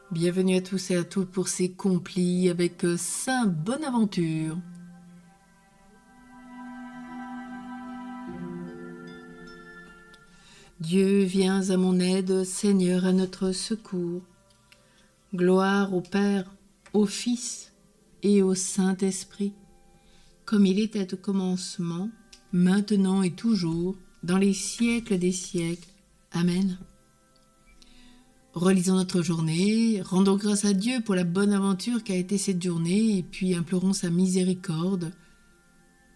Bienvenue à tous et à toutes pour ces complis avec Saint Bonaventure. Dieu, viens à mon aide, Seigneur, à notre secours. Gloire au Père, au Fils et au Saint-Esprit, comme il était au commencement, maintenant et toujours, dans les siècles des siècles. Amen. Relisons notre journée, rendons grâce à Dieu pour la bonne aventure qu'a été cette journée et puis implorons sa miséricorde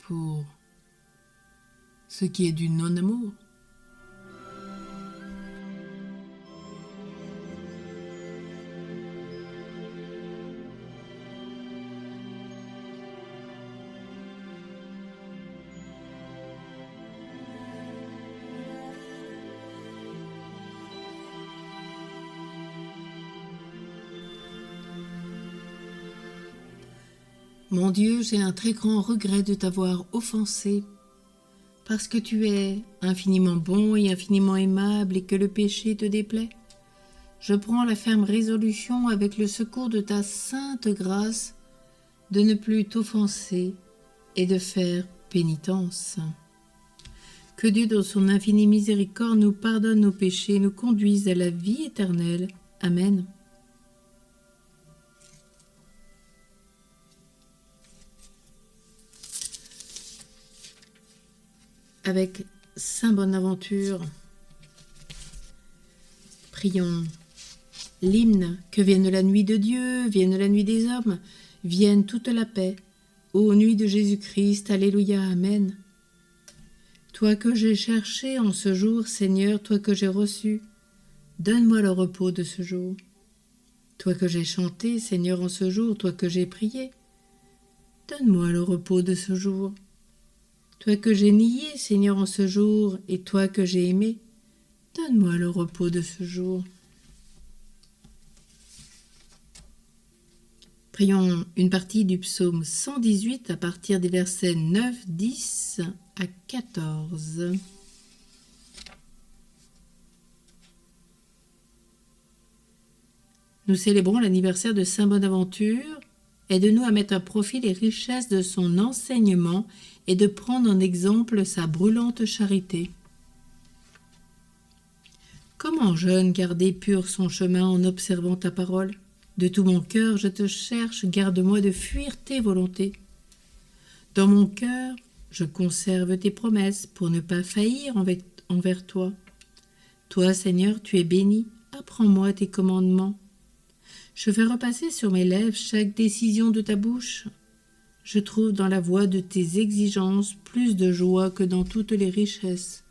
pour ce qui est du non-amour. Mon Dieu, j'ai un très grand regret de t'avoir offensé, parce que tu es infiniment bon et infiniment aimable et que le péché te déplaît. Je prends la ferme résolution, avec le secours de ta sainte grâce, de ne plus t'offenser et de faire pénitence. Que Dieu, dans son infinie miséricorde, nous pardonne nos péchés et nous conduise à la vie éternelle. Amen. Avec Saint Bonaventure, prions l'hymne. Que vienne la nuit de Dieu, vienne la nuit des hommes, vienne toute la paix. Ô nuit de Jésus-Christ, alléluia, amen. Toi que j'ai cherché en ce jour, Seigneur, toi que j'ai reçu, donne-moi le repos de ce jour. Toi que j'ai chanté, Seigneur, en ce jour, toi que j'ai prié, donne-moi le repos de ce jour. Toi que j'ai nié, Seigneur, en ce jour, et toi que j'ai aimé, donne-moi le repos de ce jour. Prions une partie du psaume 118 à partir des versets 9, 10 à 14. Nous célébrons l'anniversaire de Saint Bonaventure. Aide-nous à mettre à profit les richesses de son enseignement et de prendre en exemple sa brûlante charité. Comment, jeune, garder pur son chemin en observant ta parole ? De tout mon cœur, je te cherche, garde-moi de fuir tes volontés. Dans mon cœur, je conserve tes promesses pour ne pas faillir envers toi. Toi, Seigneur, tu es béni, apprends-moi tes commandements. Je fais repasser sur mes lèvres chaque décision de ta bouche. Je trouve dans la voie de tes exigences plus de joie que dans toutes les richesses.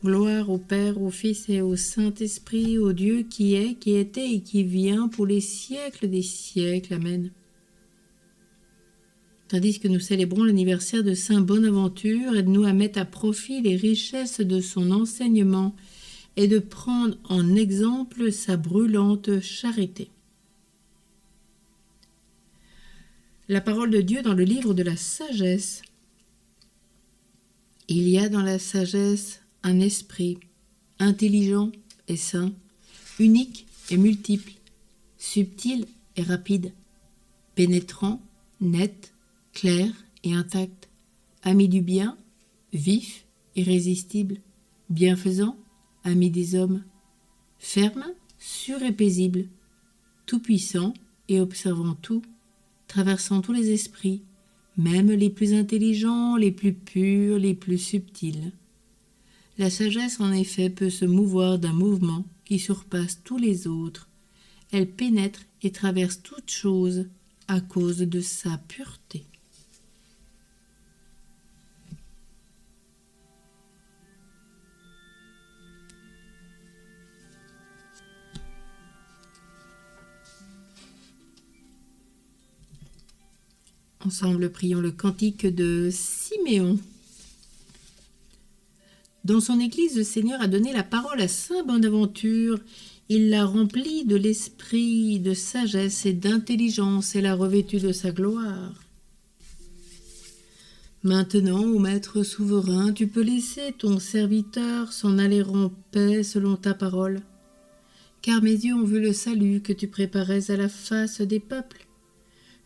Gloire au Père, au Fils et au Saint-Esprit, au Dieu qui est, qui était et qui vient pour les siècles des siècles. Amen. Tandis que nous célébrons l'anniversaire de Saint Bonaventure, aide-nous à mettre à profit les richesses de son enseignement et de prendre en exemple sa brûlante charité. La parole de Dieu dans le livre de la sagesse. Il y a dans la sagesse un esprit intelligent et saint, unique et multiple, subtil et rapide, pénétrant, net, clair et intact, ami du bien, vif, irrésistible, bienfaisant, ami des hommes, ferme, sûr et paisible, tout-puissant et observant tout, traversant tous les esprits, même les plus intelligents, les plus purs, les plus subtils. La sagesse, en effet, peut se mouvoir d'un mouvement qui surpasse tous les autres. Elle pénètre et traverse toute chose à cause de sa pureté. Ensemble, prions le cantique de Siméon. Dans son église, le Seigneur a donné la parole à Saint Bonaventure. Il l'a rempli de l'esprit de sagesse et d'intelligence et l'a revêtu de sa gloire. Maintenant, ô Maître souverain, tu peux laisser ton serviteur s'en aller en paix selon ta parole. car mes yeux ont vu le salut que tu préparais à la face des peuples.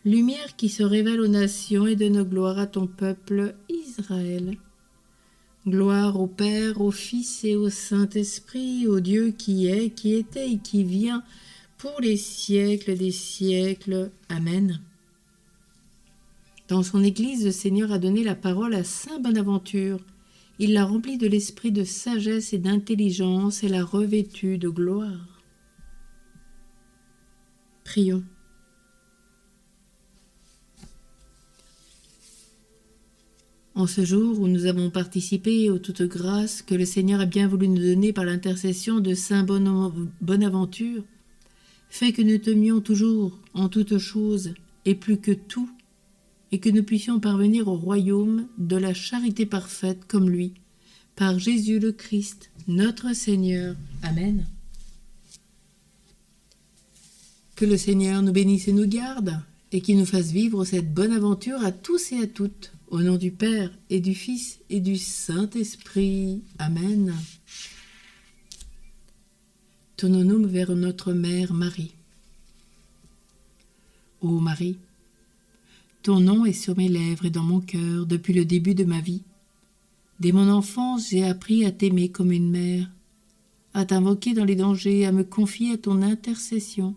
Lumière qui se révèle aux nations et donne gloire à ton peuple Israël. Gloire au Père, au Fils et au Saint-Esprit, au Dieu qui est, qui était et qui vient, pour les siècles des siècles. Amen. Dans son Église, le Seigneur a donné la parole à saint Bonaventure. Il l'a rempli de l'esprit de sagesse et d'intelligence et l'a revêtu de gloire. Prions. En ce jour où nous avons participé aux toutes grâces que le Seigneur a bien voulu nous donner par l'intercession de saint Bonaventure, fais que nous t'aimions toujours en toutes choses et plus que tout, et que nous puissions parvenir au royaume de la charité parfaite comme lui, par Jésus le Christ, notre Seigneur. Amen. Que le Seigneur nous bénisse et nous garde, et qu'il nous fasse vivre cette bonne aventure à tous et à toutes, au nom du Père et du Fils et du Saint-Esprit. Amen. Tournons-nous vers notre Mère Marie. Ô Marie, ton nom est sur mes lèvres et dans mon cœur depuis le début de ma vie. Dès mon enfance, j'ai appris à t'aimer comme une mère, à t'invoquer dans les dangers, à me confier à ton intercession.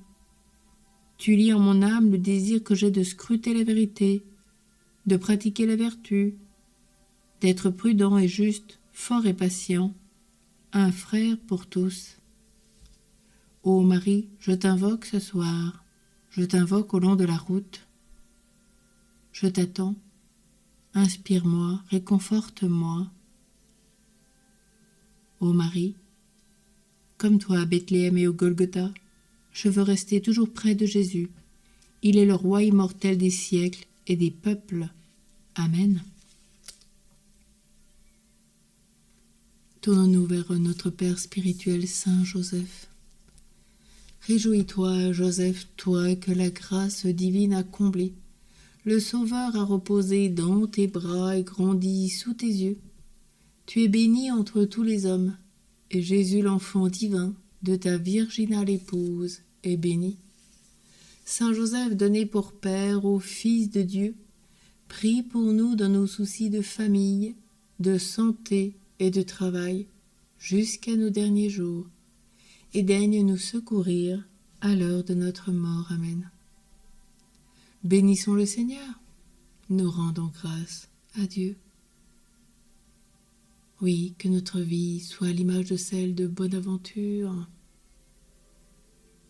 Tu lis en mon âme le désir que j'ai de scruter la vérité, de pratiquer la vertu, d'être prudent et juste, fort et patient, un frère pour tous. Ô Marie, je t'invoque ce soir, je t'invoque au long de la route. Je t'attends, inspire-moi, réconforte-moi. Ô Marie, comme toi à Bethléem et au Golgotha, je veux rester toujours près de Jésus. Il est le roi immortel des siècles et des peuples. Amen. Tournons-nous vers notre Père spirituel, Saint Joseph. Réjouis-toi, Joseph, toi que la grâce divine a comblé. Le Sauveur a reposé dans tes bras et grandi sous tes yeux. Tu es béni entre tous les hommes, et Jésus, l'enfant divin de ta virginale épouse, est béni. Saint Joseph, donné pour Père au Fils de Dieu, prie pour nous dans nos soucis de famille, de santé et de travail, jusqu'à nos derniers jours, et daigne nous secourir à l'heure de notre mort. Amen. Bénissons le Seigneur, nous rendons grâce à Dieu. Oui, que notre vie soit à l'image de celle de Bonaventure.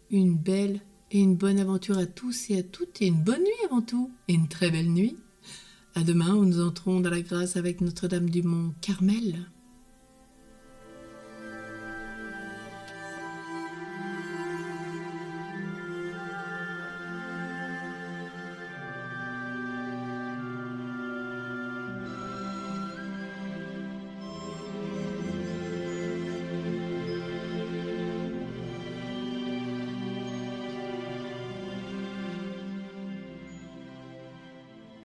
Une belle et une bonne aventure à tous et à toutes, et une bonne nuit avant tout, et une très belle nuit. À demain où nous entrons dans la grâce avec Notre-Dame du Mont Carmel.